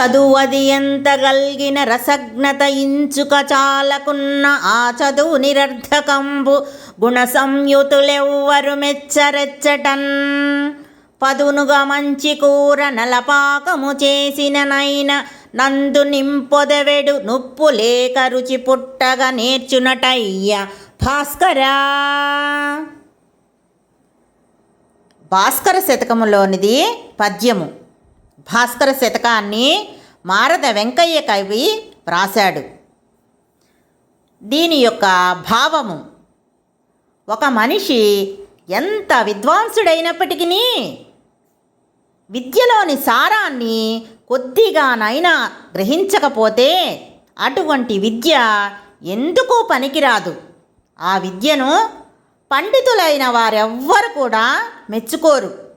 చదువది ఎంత గల్గిన రసజ్ఞత ఇంచుక చాలకున్న ఆ చదువు నిరర్ధకంబు గుణ సంయుతులెవ్వరు మెచ్చరెచ్చటన్ పదునుగా మంచి కూర నలపాకము చేసిన నైన నందు నింపొదవెడు నుప్పు లేక రుచి పుట్టగా నేర్చునటయ్య భాస్కరా. భాస్కర శతకములోనిది పద్యము. భాస్కర శతకాన్ని మారద వెంకయ్య కవి వ్రాశాడు. దీని యొక్క భావము, ఒక మనిషి ఎంత విద్వాంసుడైనప్పటికీ విద్యలోని సారాన్ని కొద్దిగానైనా గ్రహించకపోతే అటువంటి విద్య ఎందుకు పనికిరాదు. ఆ విద్యను పండితులైన వారెవ్వరు కూడా మెచ్చుకోరు.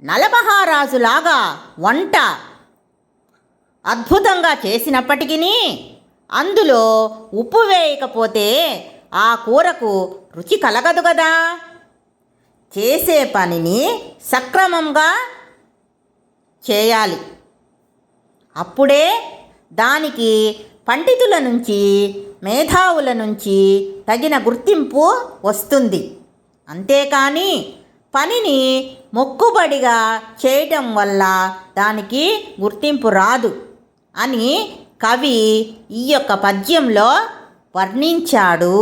నలమహారాజులాగా వంట అద్భుతంగా చేసినప్పటికీ అందులో ఉప్పు వేయకపోతే ఆ కూరకు రుచి కలగదు కదా. చేసే పనిని సక్రమంగా చేయాలి. అప్పుడే దానికి పండితుల నుంచి, మేధావుల నుంచి తగిన గుర్తింపు వస్తుంది. అంతేకాని పనిని మొక్కుబడిగా చేయటం వల్ల దానికి గుర్తింపు రాదు అని కవి ఈ యొక్క పద్యంలో వర్ణించాడు.